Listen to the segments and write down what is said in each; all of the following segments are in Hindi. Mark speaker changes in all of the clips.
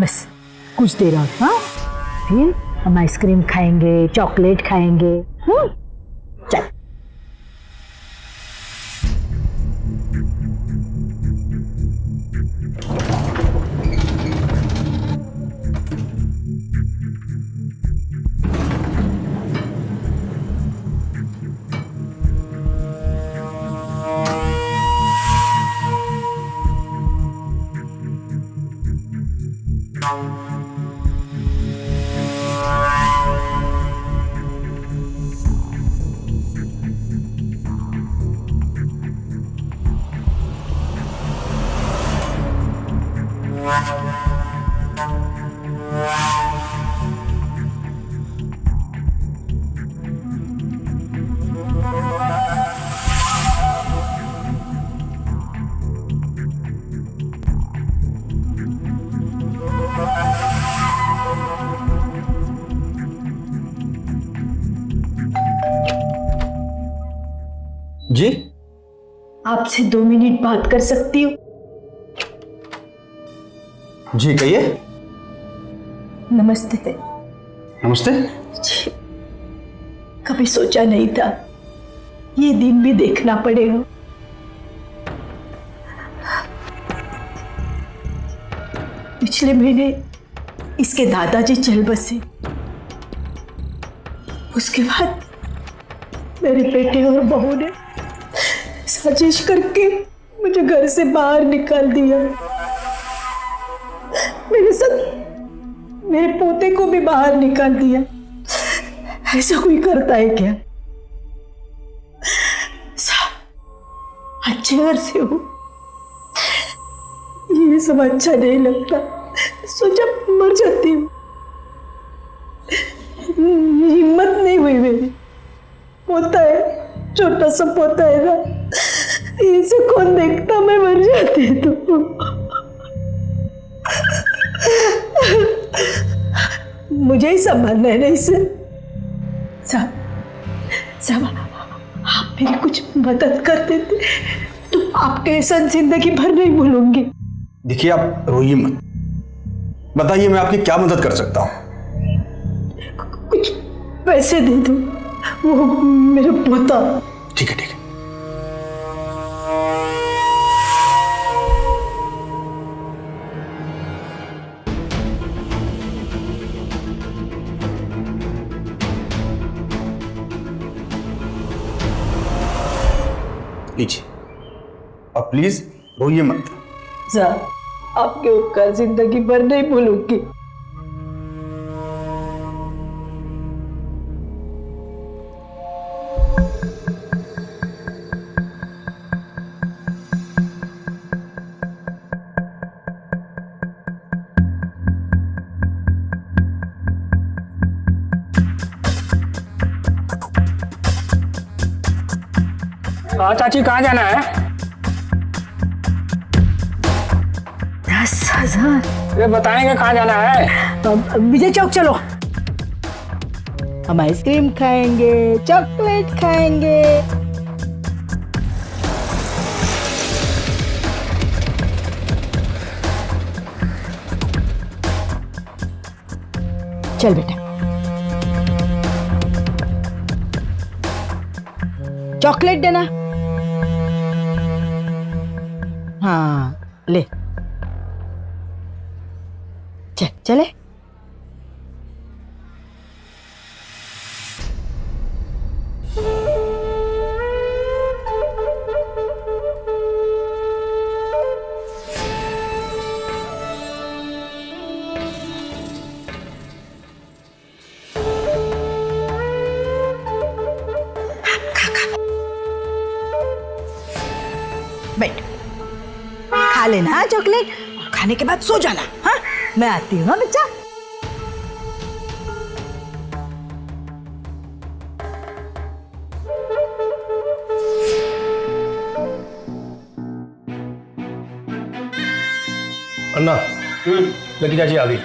Speaker 1: बस कुछ देर और, हाँ? फिर हम आइसक्रीम खाएंगे, चॉकलेट खाएंगे। चल।
Speaker 2: जी,
Speaker 1: आपसे 2 मिनट बात कर सकती हूँ?
Speaker 2: जी कहिए।
Speaker 1: नमस्ते।
Speaker 2: नमस्ते।
Speaker 1: जी, कभी सोचा नहीं था ये दिन भी देखना पड़ेगा। पिछले महीने इसके दादाजी चल बसे। उसके बाद मेरे बेटे और बहू ने साजिश करके मुझे घर से बाहर निकाल दिया। मेरे साथ मेरे पोते को भी बाहर निकाल दिया। ऐसा कोई करता है क्या? अच्छे घर से हूं, ये सब अच्छा नहीं लगता। सोचा मर जाती हूँ, हिम्मत नहीं हुई मेरी। पोता है, छोटा सा पोता है ना, इसे कौन देखता? मैं मर जाती तो। मुझे ही संभालना है ना इसे। साहब, आप मेरी कुछ मदद कर देते तो आपके एहसान जिंदगी भर नहीं भूलूंगी।
Speaker 2: देखिए आप रोइए मत, बताइए मैं आपकी क्या मदद कर सकता हूँ?
Speaker 1: कुछ पैसे दे दो, वो मेरा पोता।
Speaker 2: ठीक है ठीक है। लीजिए, अब प्लीज रोइए मत।
Speaker 1: आपके उपकार जिंदगी भर नहीं भूलूंगी।
Speaker 3: हाँ चाची, कहाँ जाना है?
Speaker 1: 10,000।
Speaker 3: ये बताएंगे कहाँ जाना है?
Speaker 1: विजय चौक चलो, हम आइसक्रीम खाएंगे, चॉकलेट खाएंगे। चल बेटा, चॉकलेट देना। हाँ ले, चले। बैठ, खा लेना चॉकलेट और खाने के बाद सो जाना। हाँ, मैं आती हूँ ना बच्चा।
Speaker 3: अन्ना, लकी चाची आ गई।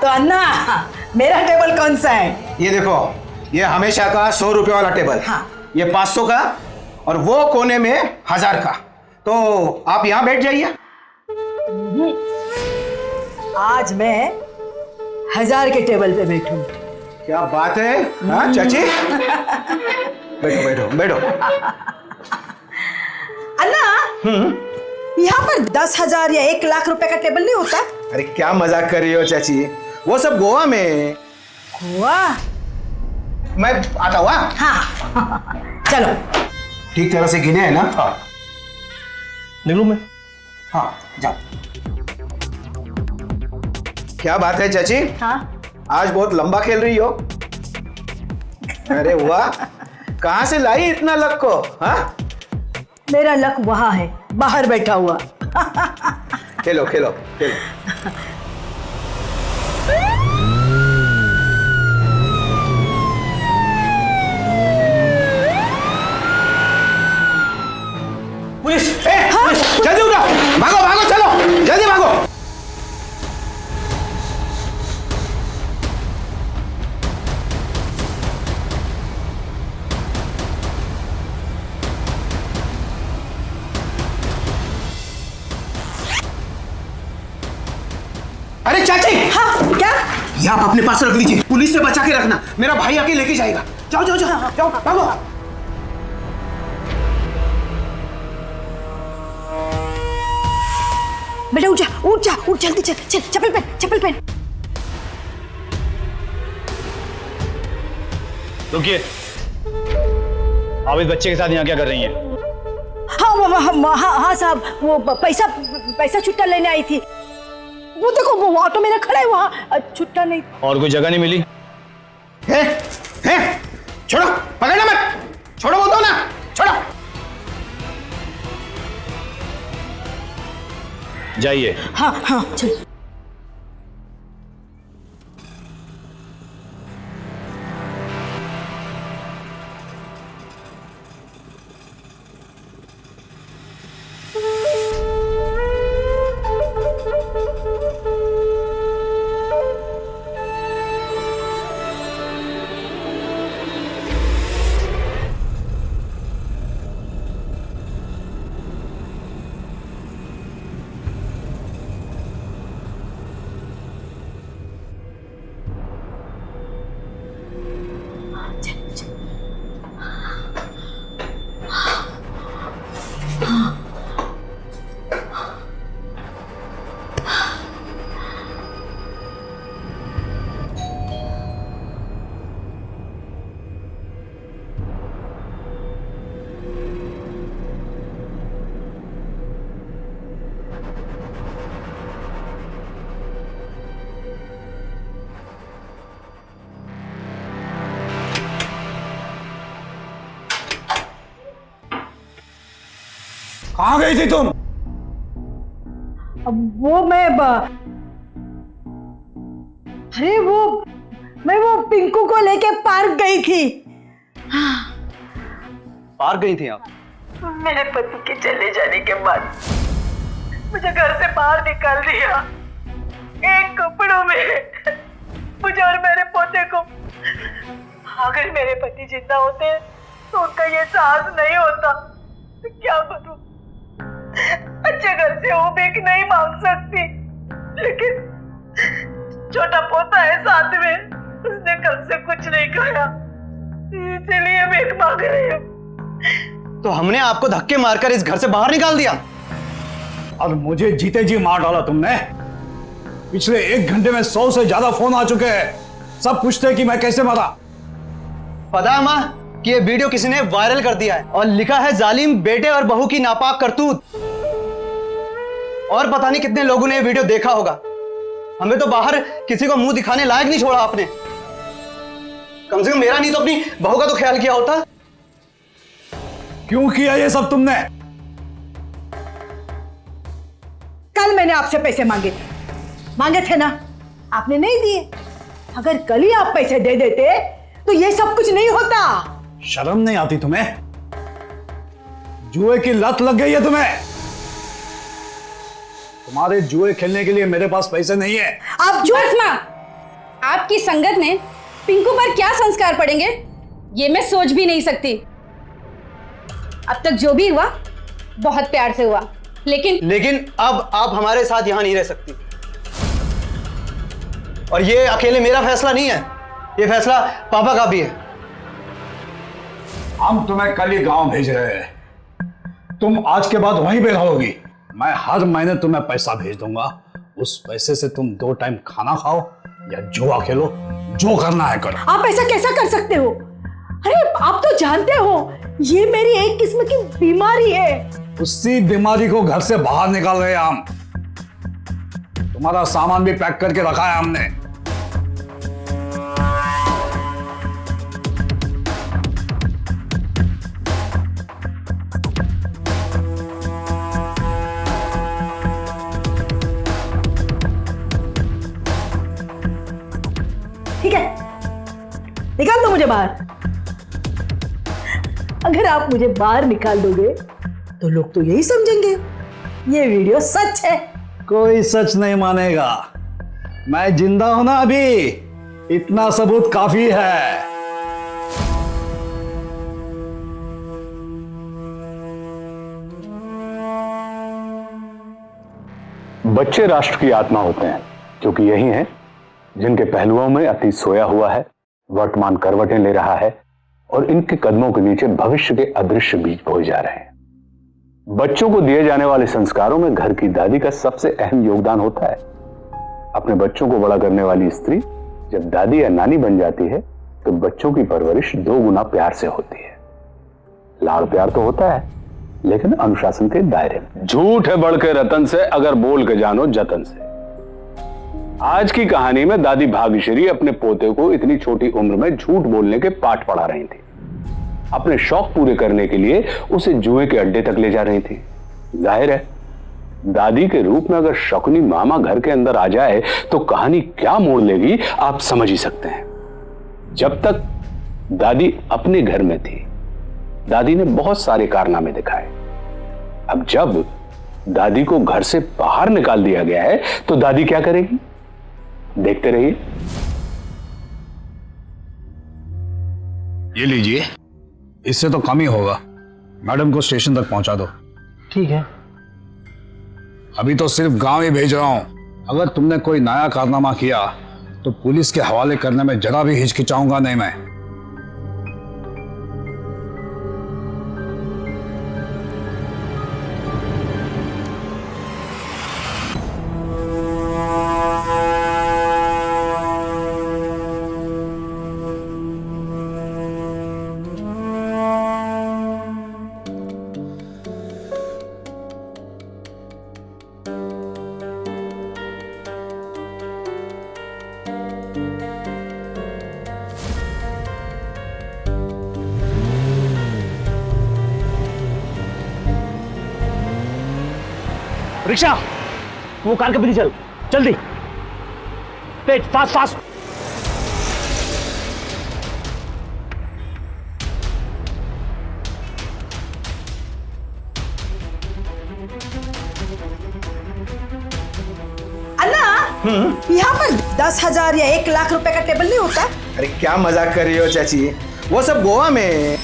Speaker 1: तो अन्ना, मेरा टेबल कौन सा है?
Speaker 4: ये देखो, ये हमेशा का 100 रुपये वाला टेबल।
Speaker 1: हाँ।
Speaker 4: ये 500 का और वो कोने में 1000 का। तो आप यहाँ बैठ जाइए।
Speaker 1: आज मैं 1000 के टेबल पे बैठूं।
Speaker 4: क्या बात है? हाँ चाची, बैठो बैठो बैठो।
Speaker 1: अन्ना, यहाँ पर 10,000 या 1 लाख रुपए का टेबल नहीं होता?
Speaker 4: अरे क्या मजाक कर रही हो चाची, वो सब गोवा में।
Speaker 1: वाह,
Speaker 4: मैं आता हुआ।
Speaker 1: हाँ चलो।
Speaker 4: ठीक तरह से गिने है ना?
Speaker 3: हाँ निकलूं मैं?
Speaker 4: हाँ जाओ। क्या बात है चाची,
Speaker 1: हाँ,
Speaker 4: आज बहुत लंबा खेल रही हो। अरे वाह, कहाँ से लाई इतना लक को? हाँ,
Speaker 1: मेरा लक वहां है, बाहर बैठा हुआ।
Speaker 4: खेलो खेलो खेलो।
Speaker 3: पुलिस!
Speaker 4: पुलिस, जल्दी उठो, भागो भागो, चलो जल्दी भागो। अरे चाची,
Speaker 1: हाँ क्या?
Speaker 4: ये आप अपने पास रख लीजिए, पुलिस से बचा के रखना, मेरा भाई आके लेके जाएगा। जाओ जाओ जाओ जाओ, भागो।
Speaker 1: बेटा उठ जा, उठ जा, उठ जल्दी, चल चल, चप्पल पहन, चप्पल पहन।
Speaker 5: रुकिए, आप इस बच्चे के साथ यहाँ क्या कर रही हैं?
Speaker 1: हाँ साहब, वो पैसा छुट्टा लेने आई थी। वो देखो, वो ऑटो मेरा खड़ा है वहाँ, छुट्टा नहीं।
Speaker 5: और कोई जगह नहीं मिली?
Speaker 4: है, छोड़ो, पकड़ना मत, छोड़ो बोलता हूं ना, छोड़ो।
Speaker 5: जाइए।
Speaker 1: हाँ हाँ चल।
Speaker 2: कहाँ गई थी तुम?
Speaker 1: वो मैं वो पिंकू को लेके पार्क गई थी।
Speaker 5: पार्क गई थी आप?
Speaker 1: मेरे पति के चले जाने के बाद मुझे घर से बाहर निकाल दिया, एक कपड़ों में, मुझे और मेरे पोते को। अगर मेरे पति जिंदा होते तो उनका ये साहस नहीं होता। तो क्या करूं? अच्छे घर से वो भीख नहीं मांग सकती, लेकिन छोटा पोता है साथ में, उसने कल से कुछ नहीं खाया, इसीलिए भीख मांग रही हूँ।
Speaker 6: तो हमने आपको धक्के मारकर इस घर से बाहर निकाल दिया
Speaker 2: और मुझे जीते जी मार डाला तुमने। पिछले 1 घंटे में 100 से ज्यादा फोन आ चुके हैं, सब पूछते हैं कि मैं कैसे मरा।
Speaker 6: पता है मां कि ये वीडियो किसी ने वायरल कर दिया है और लिखा है जालिम बेटे और बहू की नापाक करतूत। और पता नहीं कितने लोगों ने ये वीडियो देखा होगा। हमें तो बाहर किसी को मुंह दिखाने लायक नहीं छोड़ा आपने। कम से कम मेरा नहीं तो अपनी बहू का तो ख्याल किया होता।
Speaker 2: क्यों किया ये सब तुमने?
Speaker 1: कल मैंने आपसे पैसे मांगे थे ना, आपने नहीं दिए। अगर कल ही आप पैसे दे देते तो ये सब कुछ नहीं होता।
Speaker 2: शर्म नहीं आती तुम्हें? जुए की लत लग गई है तुम्हें। तुम्हारे जुए खेलने के लिए मेरे पास पैसे नहीं है।
Speaker 1: आप जो
Speaker 7: माँ, आपकी संगत में पिंकू पर क्या संस्कार पड़ेंगे ये मैं सोच भी नहीं सकती। अब तक जो भी हुआ बहुत प्यार से हुआ, लेकिन
Speaker 6: अब आप हमारे साथ यहां नहीं रह सकती। और ये अकेले मेरा फैसला नहीं है, ये फैसला पापा का भी है।
Speaker 2: हम तुम्हें कल ही गांव भेज रहे हैं, तुम आज के बाद वहीं पे रहोगी। मैं हर महीने तुम्हें पैसा भेज दूंगा, उस पैसे से तुम 2 टाइम खाना खाओ या जुआ खेलो, जो करना है करो।
Speaker 1: आप ऐसा कैसा कर सकते हो? अरे आप तो जानते हो ये मेरी एक किस्म की बीमारी है।
Speaker 2: उसी बीमारी को घर से बाहर निकाल रहे हैं हम। तुम्हारा सामान भी पैक करके रखा है हमने।
Speaker 1: ठीक है, निकाल दो मुझे बाहर। अगर आप मुझे बाहर निकाल दोगे तो लोग तो यही समझेंगे ये वीडियो सच है।
Speaker 2: कोई सच नहीं मानेगा, मैं जिंदा हूं ना अभी, इतना सबूत काफी है।
Speaker 8: बच्चे राष्ट्र की आत्मा होते हैं, क्योंकि यही हैं जिनके पहलुओं में अतीत सोया हुआ है, वर्तमान करवटें ले रहा है और इनके कदमों के नीचे भविष्य के अदृश्य बीज बोए जा रहे हैं। बच्चों को दिए जाने वाले संस्कारों में घर की दादी का सबसे अहम योगदान होता है। अपने बच्चों को बड़ा करने वाली स्त्री जब दादी या नानी बन जाती है तो बच्चों की परवरिश 2 गुना प्यार से होती है। लाड़ प्यार तो होता है, लेकिन अनुशासन के दायरे में। झूठ है बढ़ के रतन से, अगर बोल के जानो जतन से। आज की कहानी में दादी भाग्यश्री अपने पोते को इतनी छोटी उम्र में झूठ बोलने के पाठ पढ़ा रही थी। अपने शौक पूरे करने के लिए उसे जुए के अड्डे तक ले जा रही थी। जाहिर है दादी के रूप में अगर शकुनी मामा घर के अंदर आ जाए तो कहानी क्या मोड़ लेगी आप समझ ही सकते हैं। जब तक दादी अपने घर में थी दादी ने बहुत सारे कारनामे दिखाए। अब जब दादी को घर से बाहर निकाल दिया गया है तो दादी क्या करेगी, देखते रहिए।
Speaker 2: ये लीजिए, इससे तो कम ही होगा। मैडम को स्टेशन तक पहुंचा दो।
Speaker 3: ठीक है।
Speaker 2: अभी तो सिर्फ गांव ही भेज रहा हूं, अगर तुमने कोई नया कारनामा किया तो पुलिस के हवाले करने में जरा भी हिचकिचाऊंगा नहीं मैं।
Speaker 3: रिक्शा, वो कार के पीछे चल, जल्दी, तेज, फास्ट फास्ट।
Speaker 1: अन्ना, यहाँ पर 10,000 या 1 लाख रुपए का टेबल नहीं होता?
Speaker 4: अरे क्या मजाक कर रही हो चाची, वो सब गोवा में।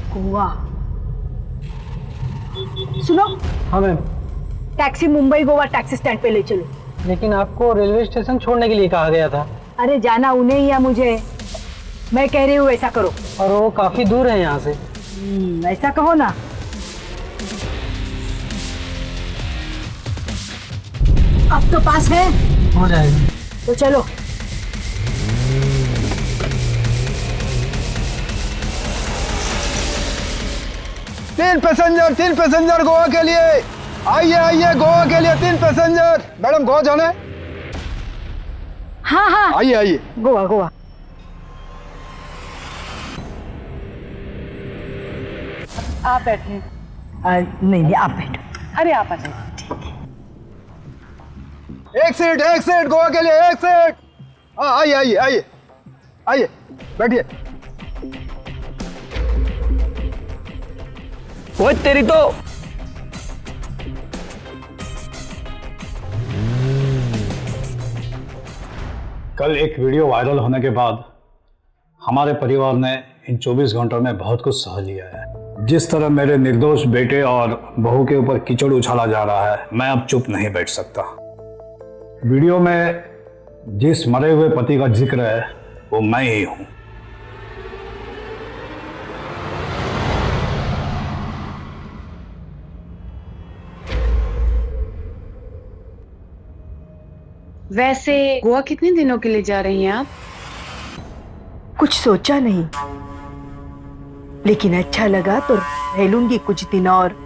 Speaker 1: गोवा? सुनो।
Speaker 3: हाँ ma'am.
Speaker 1: Taxi Mumbai Goa taxi stand पे ले चलो।
Speaker 3: लेकिन आपको रेलवे स्टेशन छोड़ने के लिए कहा गया था।
Speaker 1: अरे जाना उन्हें या मुझे, मैं कह रही हूँ ऐसा करो।
Speaker 3: और वो काफी दूर है यहाँ से।
Speaker 1: ऐसा कहो ना। अब तो पास है।
Speaker 3: हो जाएगा।
Speaker 1: तो चलो।
Speaker 6: तीन पैसेंजर गोवा के लिए। आइए गोवा के लिए 3 पैसेंजर। मैडम गोवा जाना है?
Speaker 1: हाँ हाँ,
Speaker 6: आइए।
Speaker 1: गोवा गोवा। आप बैठे। नहीं आप बैठो। अरे आप आ जाइए।
Speaker 6: एक सीट गोवा के लिए, एक सीट। हाँ आइए बैठिए।
Speaker 3: वो तेरी तो
Speaker 2: कल एक वीडियो वायरल होने के बाद हमारे परिवार ने इन 24 घंटों में बहुत कुछ सह लिया है। जिस तरह मेरे निर्दोष बेटे और बहू के ऊपर कीचड़ उछाला जा रहा है, मैं अब चुप नहीं बैठ सकता। वीडियो में जिस मरे हुए पति का जिक्र है वो मैं ही हूं।
Speaker 9: वैसे गोवा कितने दिनों के लिए जा रही हैं आप?
Speaker 1: कुछ सोचा नहीं, लेकिन अच्छा लगा तो रह लूंगी कुछ दिन और।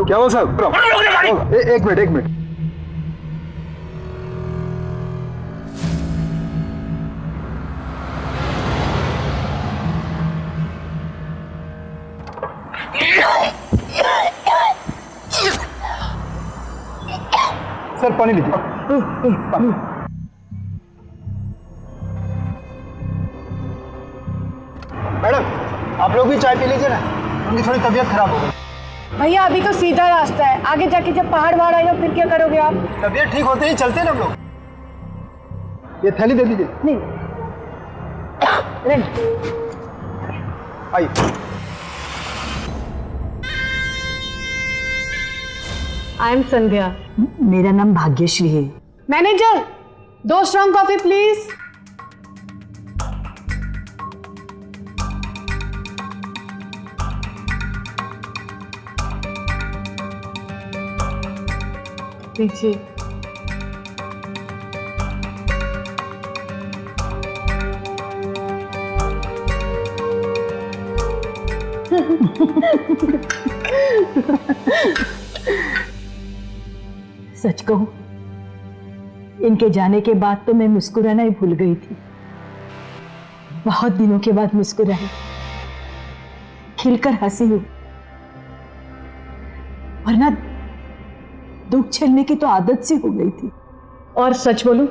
Speaker 6: क्या हुआ साहब? एक मिनट एक मिनट। सर पानी लीजिए। मैडम आप लोग भी चाय पी लीजिए ना, उनकी थोड़ी तबीयत खराब हो गई।
Speaker 7: भैया अभी तो सीधा रास्ता है, आगे जाके जब पहाड़ वहाड़ आएगा फिर क्या करोगे आप?
Speaker 6: तबीयत ठीक होते ही चलते हैं ना हम लोग। ये थैली दे दीजिए।
Speaker 7: नहीं
Speaker 6: आइए।
Speaker 7: आई एम संध्या।
Speaker 1: मेरा नाम भाग्यश्री है।
Speaker 7: Manager 2 strong coffee please. लीजिए।
Speaker 1: सच कहूं, इनके जाने के बाद तो मैं मुस्कुराना ही भूल गई थी। बहुत दिनों के बाद मुस्कुराई, खिलकर हंसी हूं, वरना दुख झेलने की तो आदत सी हो गई थी।
Speaker 9: और सच बोलूं,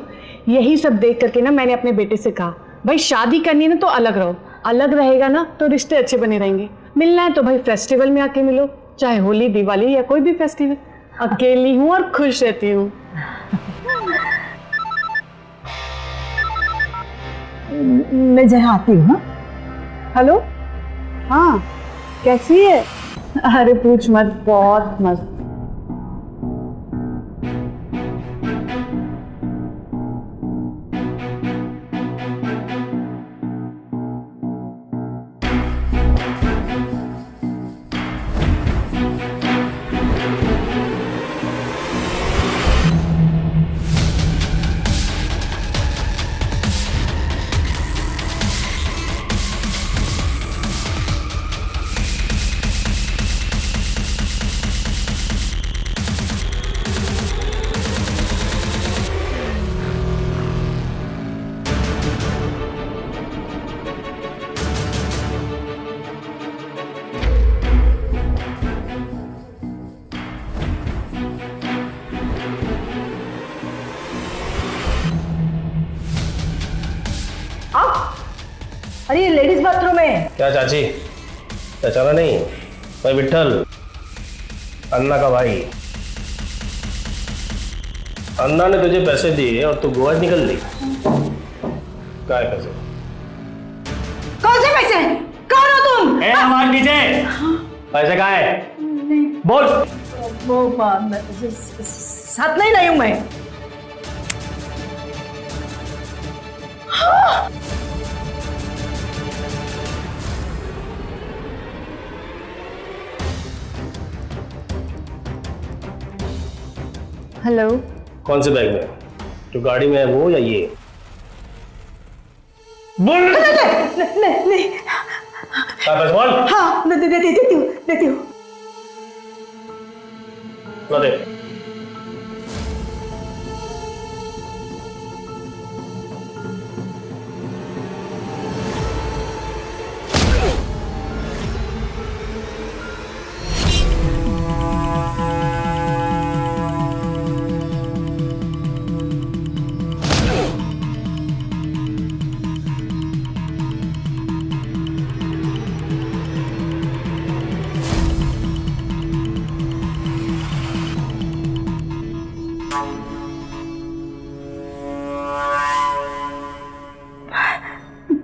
Speaker 9: यही सब देख करके ना मैंने अपने बेटे से कहा, भाई शादी करनी है ना तो अलग रहो, अलग रहेगा ना तो रिश्ते अच्छे बने रहेंगे। मिलना है तो भाई फेस्टिवल में आके मिलो, चाहे होली दिवाली या कोई भी फेस्टिवल। अकेली हूँ और खुश रहती हूँ।
Speaker 1: मैं जरा आती हूँ।
Speaker 9: हेलो, हाँ कैसी है? अरे पूछ मत, बहुत मस्त।
Speaker 1: अरे ये लेडीज बाथरूम है।
Speaker 3: क्या चाची, पहचाना नहीं? भाई विट्ठल, अन्ना का भाई। अन्ना ने तुझे पैसे दिए और तू गोवा निकल ली। क्या है पैसे?
Speaker 7: कौन से पैसे? कौन हो तुम?
Speaker 3: हमारे नीचे पैसे कहाँ है? बोल।
Speaker 1: वो साथ नहीं लाई हूं मैं।
Speaker 9: हेलो,
Speaker 3: कौन से बैग में? जो गाड़ी में है वो या ये? बोल।
Speaker 1: नहीं।
Speaker 3: क्या पैसे बोल?
Speaker 1: हाँ देती हूँ।
Speaker 3: ला दे।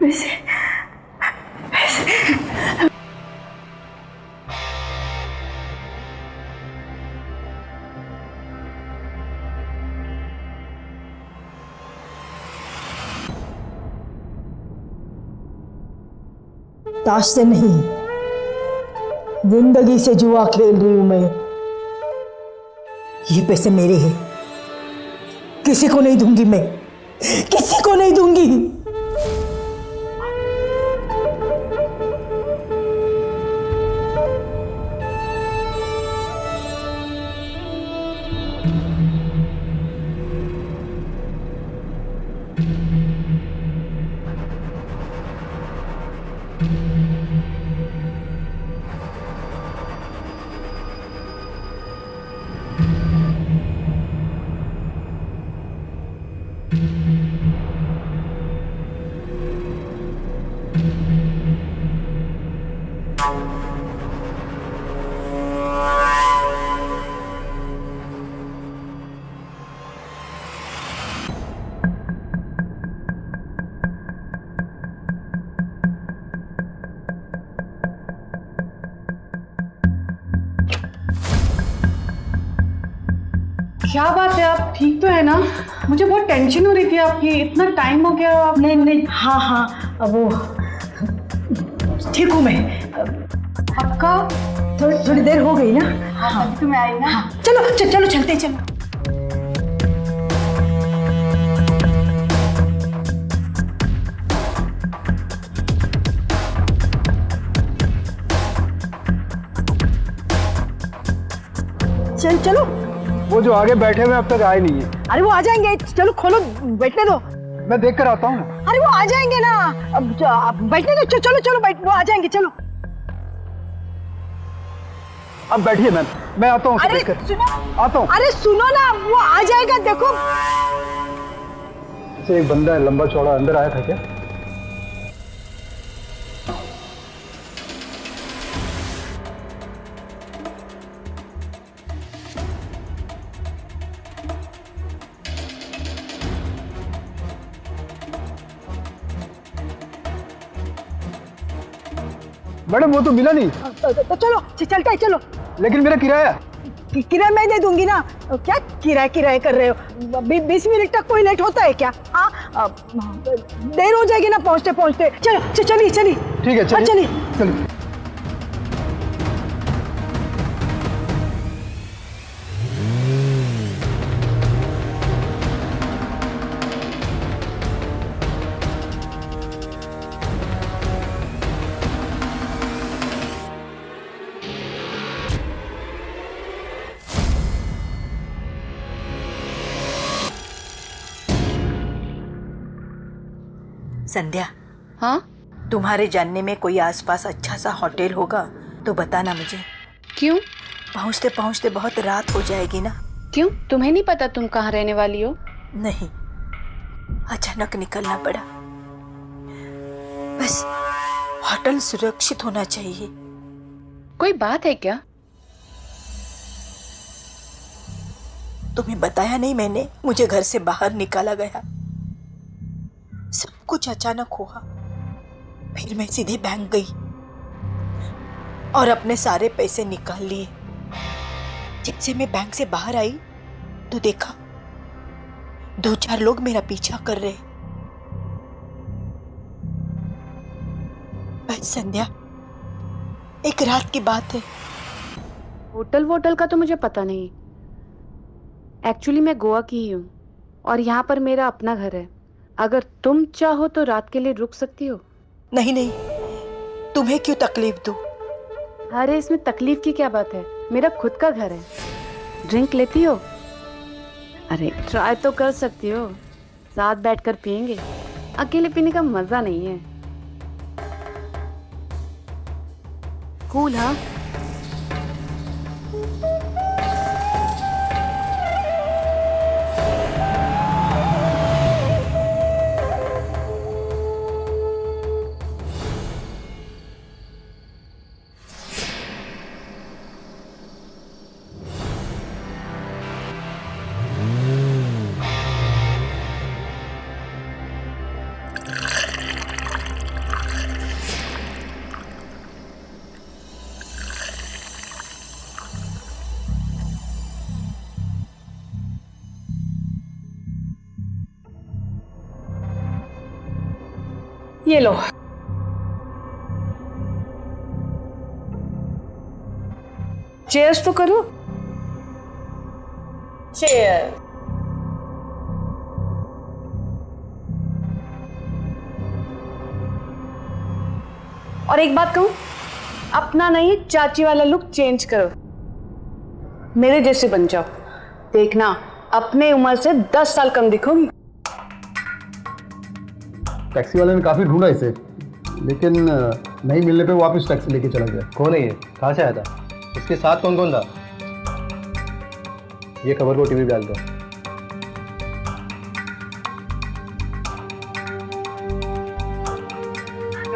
Speaker 1: पैसे
Speaker 10: ताश से नहीं, जिंदगी से जुआ खेल रही हूं मैं। ये पैसे मेरे हैं, किसी को नहीं दूंगी मैं, किसी को नहीं दूंगी।
Speaker 9: क्या बात है, आप ठीक तो है ना? मुझे बहुत टेंशन हो रही थी आपकी, इतना टाइम हो गया। आप
Speaker 10: नहीं नहीं, हाँ हाँ, अब वो ठीक हूँ मैं।
Speaker 9: पक्का?
Speaker 10: थोड़ी देर हो गई ना।
Speaker 9: हाँ तभी तो मैं आई ना।
Speaker 10: हाँ, चलो चलो चलते चलो। चल चलो।
Speaker 6: वो जो आगे बैठे हुए अब तक आए नहीं है।
Speaker 10: अरे वो आ जाएंगे, चलो खोलो, बैठने दो।
Speaker 6: मैं देख कर आता हूँ।
Speaker 10: अरे वो आ जाएंगे ना, अब बैठने दो, चलो चलो बैठ, वो आ जाएंगे, चलो।
Speaker 6: अब बैठिए मैम, मैं आता हूँ।
Speaker 10: अरे सुनो,
Speaker 6: आता हूँ।
Speaker 10: अरे सुनो ना, वो आ जाएगा, देखो।
Speaker 6: एक बंदा है लंबा चौड़ा, अंदर आया था क्या? मैडम वो तो मिला नहीं।
Speaker 10: तो चलो चलते हैं, चलो।
Speaker 6: लेकिन मेरा किराया?
Speaker 10: किराया मैं दे दूंगी ना। क्या किराया कर रहे हो? 20 मिनट तक कोई लेट होता है क्या? हाँ, देर हो जाएगी ना पहुंचते पहुंचते। चलो चलिए चलिए।
Speaker 6: ठीक है चलिए
Speaker 10: चलिए।
Speaker 1: संध्या,
Speaker 7: हाँ?
Speaker 1: तुम्हारे जानने में कोई आसपास अच्छा सा होटल होगा तो बताना मुझे।
Speaker 7: क्यों?
Speaker 1: पहुंचते पहुंचते बहुत रात हो जाएगी ना।
Speaker 7: क्यों, तुम्हें नहीं पता तुम कहाँ रहने वाली हो?
Speaker 1: नहीं, अचानक निकलना पड़ा। बस होटल सुरक्षित होना चाहिए।
Speaker 7: कोई बात है क्या?
Speaker 1: तुम्हें बताया नहीं मैंने, मुझे घर से बाहर निकाला गया। सब कुछ अचानक हुआ। फिर मैं सीधे बैंक गई और अपने सारे पैसे निकाल लिए। जब से मैं बैंक से बाहर आई तो देखा 2-4 लोग मेरा पीछा कर रहे। बस संध्या, एक रात की बात है।
Speaker 7: होटल का तो मुझे पता नहीं। एक्चुअली मैं गोवा की ही हूँ और यहाँ पर मेरा अपना घर है। अगर तुम चाहो तो रात के लिए रुक सकती हो।
Speaker 1: नहीं नहीं, तुम्हें क्यों तकलीफ दूं?
Speaker 7: अरे इसमें तकलीफ की क्या बात है, मेरा खुद का घर है। ड्रिंक लेती हो? अरे ट्राई तो कर सकती हो, साथ बैठकर पियेंगे। अकेले पीने का मजा नहीं है। कूल हाँ?
Speaker 9: ये लो। चेयर्स तो करो। चेयर। और एक बात कहूं, अपना नहीं चाची वाला लुक चेंज करो, मेरे जैसे बन जाओ। देखना अपने उम्र से 10 साल कम दिखोगी।
Speaker 11: टैक्सी वाले ने काफी ढूंढा इसे, लेकिन नहीं मिलने पे वापस टैक्सी लेके चला गया।
Speaker 6: कौन है ये? कहाँ से आया था? इसके साथ कौन कौन था? ये खबर को टीवी पे डाल दो।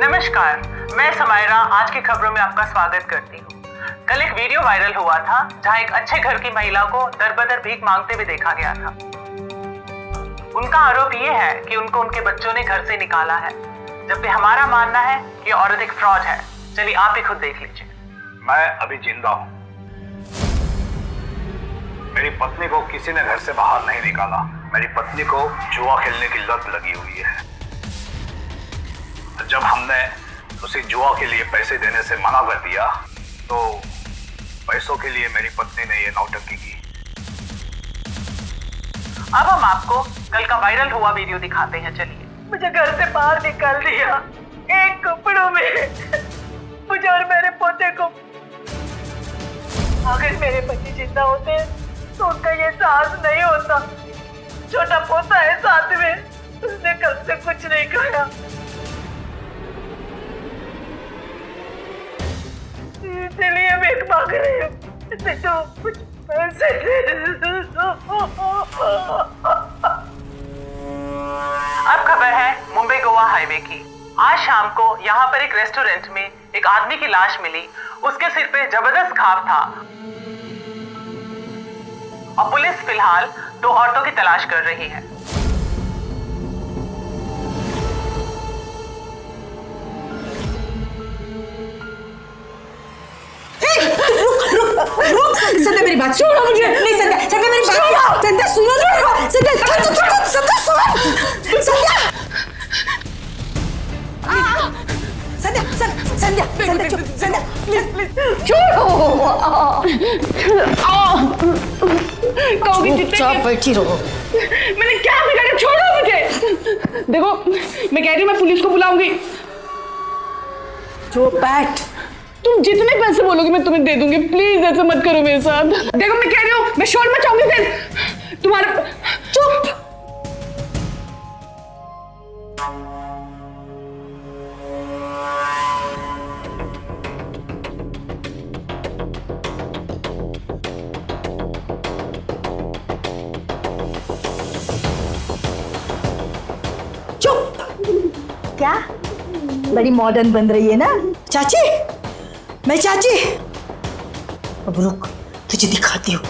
Speaker 1: नमस्कार, मैं समायरा आज की खबरों में आपका स्वागत करती हूँ। कल एक वीडियो वायरल हुआ था जहाँ एक अच्छे घर की महिला को दर-बदर भीख मांगते हुए देखा गया था। उनका आरोप ये है कि उनको उनके बच्चों ने घर से निकाला है, जबकि हमारा मानना है कि औरत एक फ्रॉड है। चलिए आप ही खुद देख लीजिए।
Speaker 2: मैं अभी जिंदा हूं। मेरी पत्नी को किसी ने घर से बाहर नहीं निकाला। मेरी पत्नी को जुआ खेलने की लत लगी हुई है। जब हमने उसे जुआ के लिए पैसे देने से मना कर दिया तो पैसों के लिए मेरी पत्नी ने ये नौटंकी की।
Speaker 1: अब हम आपको कल का वायरल हुआ वीडियो दिखाते हैं। चलिए। मुझे घर से बाहर निकाल दिया एक कपड़ों में, मुझे और मेरे पोते को। अगर मेरे पति जिंदा होते तो उनका ये साहस नहीं होता। छोटा पोता है साथ में, उसने कल से कुछ नहीं खाया। इसलिए मैं मांग रही हूँ, तो कुछ पैसे अब खबर है मुंबई गोवा हाईवे की। आज शाम को यहाँ पर एक रेस्टोरेंट में एक आदमी की लाश मिली। उसके सिर पे जबरदस्त घाव था और पुलिस फिलहाल 2 औरतों की तलाश कर रही है।
Speaker 10: रुक संध्या, मेरी बात छोड़ो मुझे। नहीं संध्या, संध्या मेरी बात, संध्या सुनो ना। संध्या संध्या सुनो। संध्या संध्या संध्या चुप। संध्या प्लीज छोड़ो। चुपचाप बैठी रहो।
Speaker 9: मैंने क्या बिगाड़ा? छोड़ो मुझे। देखो मैं कह रही हूँ, मैं पुलिस को बुलाऊंगी।
Speaker 10: चुप बैठ।
Speaker 9: तुम जितने पैसे बोलोगे मैं तुम्हें दे दूंगी। प्लीज ऐसा मत करो मेरे साथ। देखो मैं कह रही हूँ, मैं शोर मचाऊंगी फिर तुम्हारा। चुप।
Speaker 10: चुप। क्या बड़ी मॉडर्न बन रही है ना चाची? मैं चाची। अब रुक, तुझे दिखाती हूँ।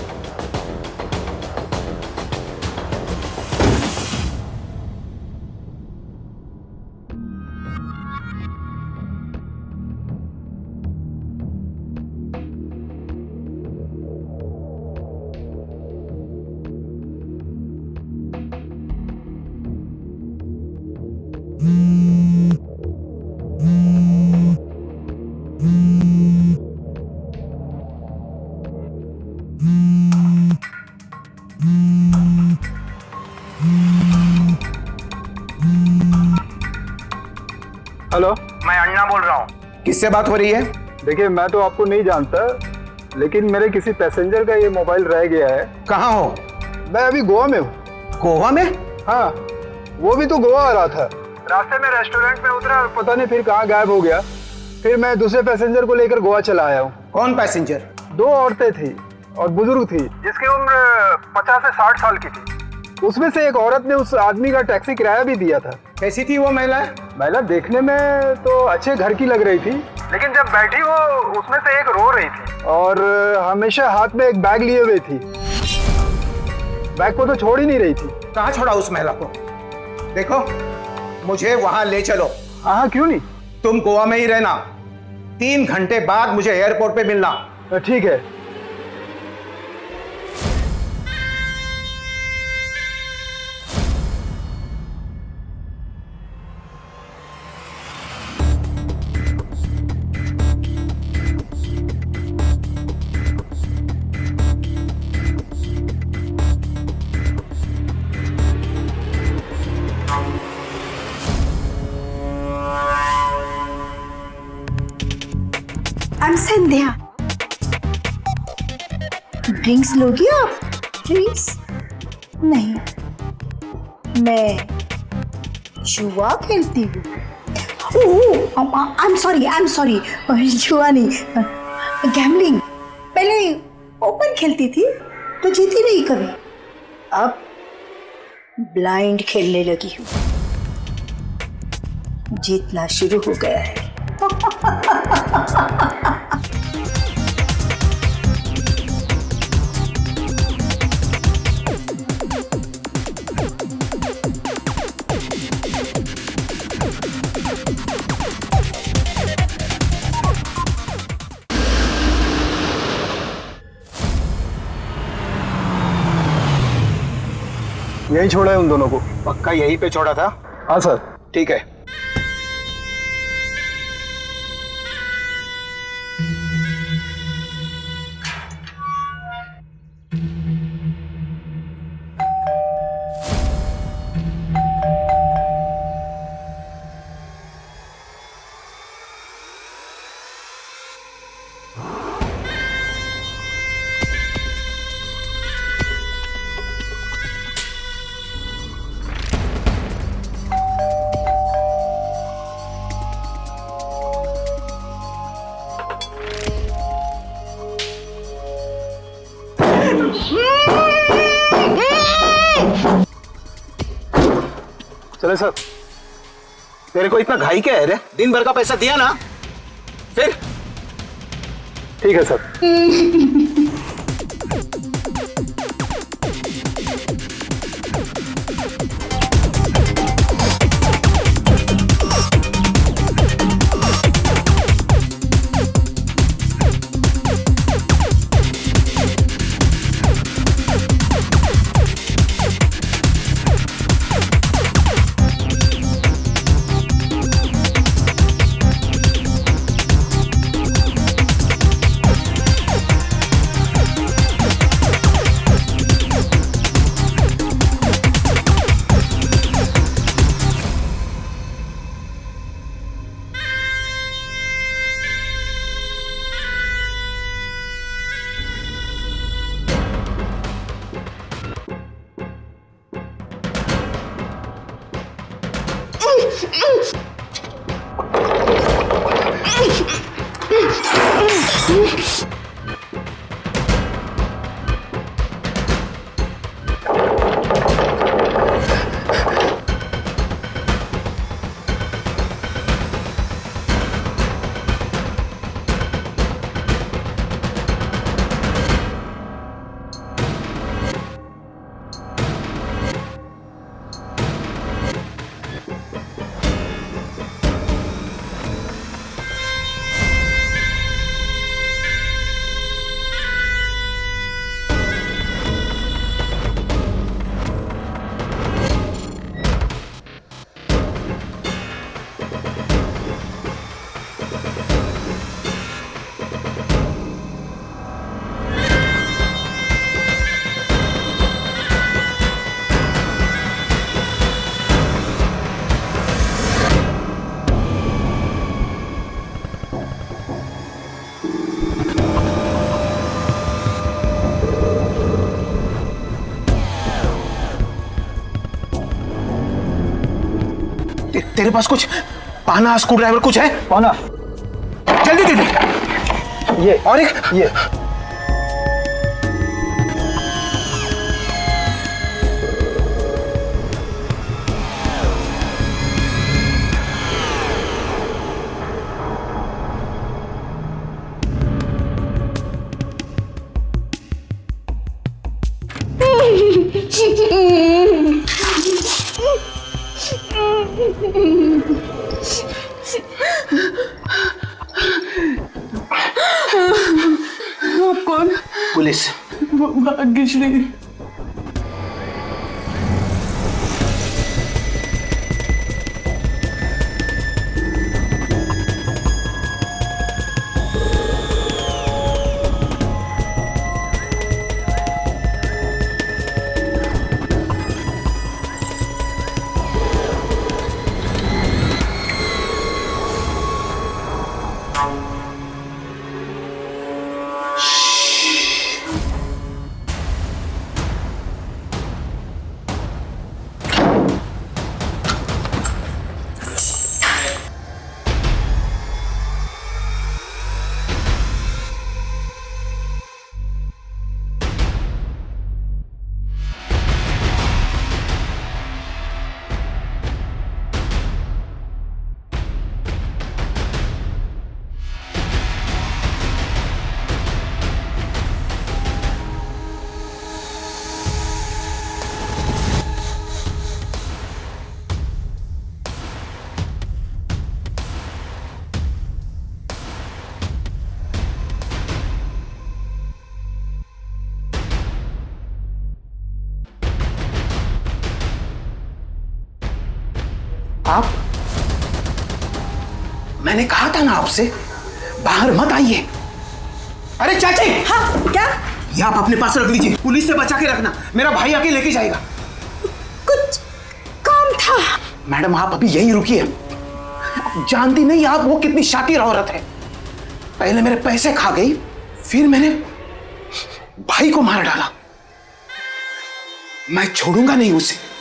Speaker 11: हेलो,
Speaker 5: मैं अन्ना बोल रहा हूँ।
Speaker 4: किससे बात हो रही है?
Speaker 11: देखिए मैं तो आपको नहीं जानता, लेकिन मेरे किसी पैसेंजर का ये मोबाइल रह गया है।
Speaker 4: कहाँ हो?
Speaker 11: मैं अभी गोवा में हूँ।
Speaker 4: गोवा में?
Speaker 11: हाँ, वो भी तो गोवा आ रहा था। रास्ते में रेस्टोरेंट में उतरा, पता नहीं फिर कहाँ गायब हो गया। फिर मैं दूसरे पैसेंजर को लेकर गोवा चला आया हूँ।
Speaker 4: कौन पैसेंजर?
Speaker 11: 2 औरतें थी और बुजुर्ग थी, जिसकी उम्र 50 से 60 साल की थी। उसमें से एक औरत ने उस आदमी का टैक्सी किराया भी दिया था।
Speaker 4: कैसी थी वो महिला?
Speaker 11: महिला देखने में तो अच्छे घर की लग रही थी, लेकिन जब बैठी वो उसमें से एक रो रही थी और हमेशा हाथ में एक बैग लिए हुए थी। बैग को तो छोड़ ही नहीं रही थी।
Speaker 4: कहाँ छोड़ा उस महिला को? देखो, मुझे वहां ले चलो।
Speaker 11: हाँ, क्यों नहीं?
Speaker 4: तुम गोवा में ही रहना। 3 घंटे बाद मुझे एयरपोर्ट पे मिलना।
Speaker 11: ठीक है।
Speaker 10: I'm Sandhya. ड्रिंक्स लोगी आप? ड्रिंक्स नहीं, मैं जुआ खेलती हूँ। आई एम सॉरी, जुआ नहीं, गैम्बलिंग। पहले ओपन खेलती थी तो जीती नहीं कभी, अब ब्लाइंड खेलने लगी हूँ, जीतना शुरू हो गया है।
Speaker 11: यही छोड़ा है उन दोनों को।
Speaker 4: पक्का यहीं पे छोड़ा था?
Speaker 11: हाँ सर।
Speaker 4: ठीक है।
Speaker 11: चले सर।
Speaker 4: तेरे को इतना घाई क्या है रे? दिन भर का पैसा दिया ना, फिर?
Speaker 11: ठीक है सर।
Speaker 4: तेरे पास कुछ पाना, स्क्रू ड्राइवर कुछ है?
Speaker 11: पाना
Speaker 4: जल्दी दे दे।
Speaker 11: ये
Speaker 4: और एक
Speaker 11: ये।
Speaker 9: आप कौन?
Speaker 4: पुलिस।
Speaker 9: भाग्यश्री।
Speaker 4: आप, मैंने कहा था ना आपसे बाहर मत आइए। अरे चाची!
Speaker 10: हाँ क्या?
Speaker 4: ये आप अपने पास रख लीजिए, पुलिस से बचा के रखना, मेरा भाई आके लेके जाएगा।
Speaker 10: कुछ काम था।
Speaker 4: मैडम आप अभी यहीं रुकिए। जानती नहीं आप वो कितनी शातिर औरत है। पहले मेरे पैसे खा गई, फिर मैंने भाई को मार डाला। मैं छोड़ूंगा नहीं उसे।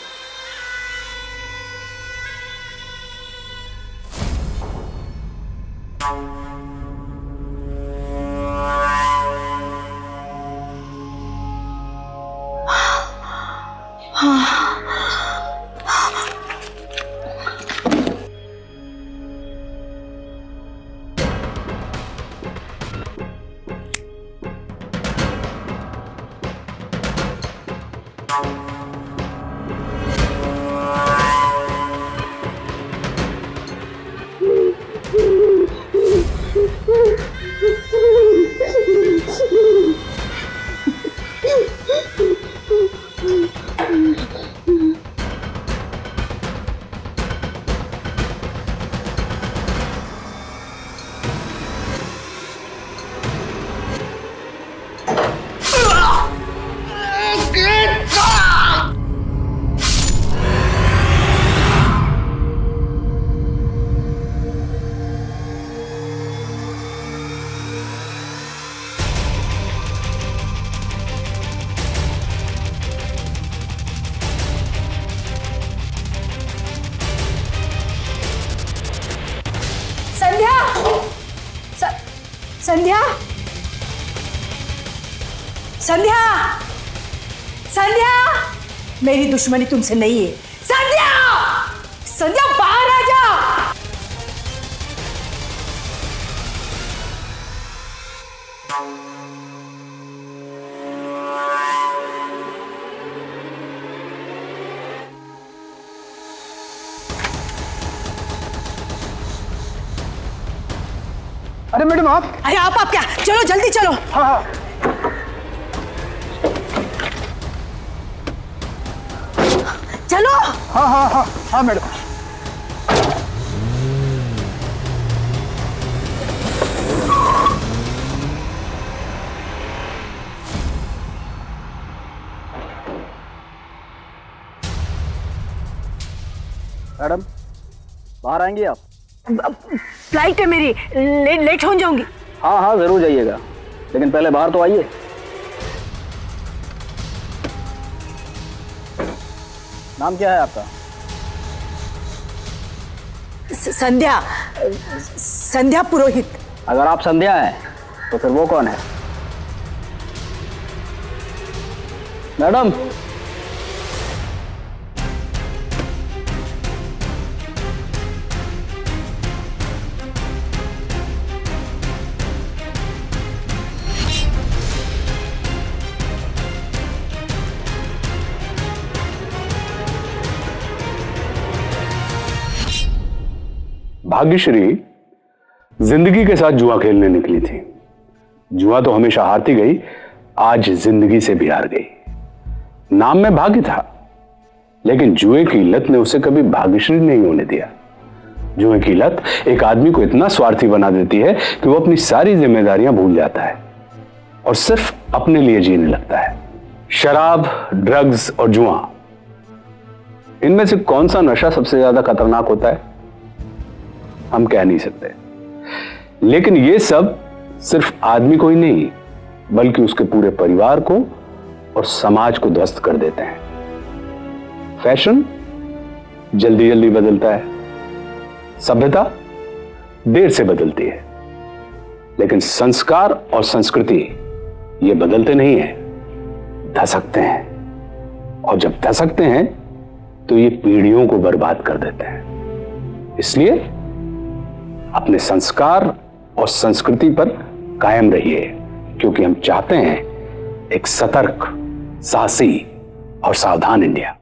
Speaker 10: संध्या, संध्या, संध्या, मेरी दुश्मनी तुमसे नहीं है। संध्या, संध्या बाहर आ जा।
Speaker 11: अरे मैडम आप!
Speaker 10: अरे आप क्या? चलो जल्दी चलो।
Speaker 11: हाँ हाँ
Speaker 10: चलो।
Speaker 11: हाँ हाँ हाँ हाँ मैडम।
Speaker 3: मैडम बाहर आएंगी आप?
Speaker 10: फ्लाइट है मेरी, लेट हो जाऊंगी।
Speaker 3: हाँ हाँ जरूर जाइएगा, लेकिन पहले बाहर तो आइए। नाम क्या है आपका?
Speaker 10: संध्या, संध्या पुरोहित।
Speaker 3: अगर आप संध्या हैं तो फिर वो कौन है? मैडम
Speaker 8: भाग्यश्री जिंदगी के साथ जुआ खेलने निकली थी। जुआ तो हमेशा हारती गई, आज जिंदगी से भी हार गई। नाम में भाग्य था, लेकिन जुए की लत ने उसे कभी भाग्यश्री नहीं होने दिया। जुए की लत एक आदमी को इतना स्वार्थी बना देती है कि वो अपनी सारी जिम्मेदारियां भूल जाता है और सिर्फ अपने लिए जीने लगता है। शराब, ड्रग्स और जुआ, इनमें से कौन सा नशा सबसे ज्यादा खतरनाक होता है हम कह नहीं सकते, लेकिन ये सब सिर्फ आदमी को ही नहीं बल्कि उसके पूरे परिवार को और समाज को ध्वस्त कर देते हैं। फैशन जल्दी जल्दी बदलता है, सभ्यता देर से बदलती है, लेकिन संस्कार और संस्कृति ये बदलते नहीं हैं, धसकते हैं। और जब धसकते हैं तो ये पीढ़ियों को बर्बाद कर देते हैं। इसलिए अपने संस्कार और संस्कृति पर कायम रहिए, क्योंकि हम चाहते हैं एक सतर्क, साहसी और सावधान इंडिया।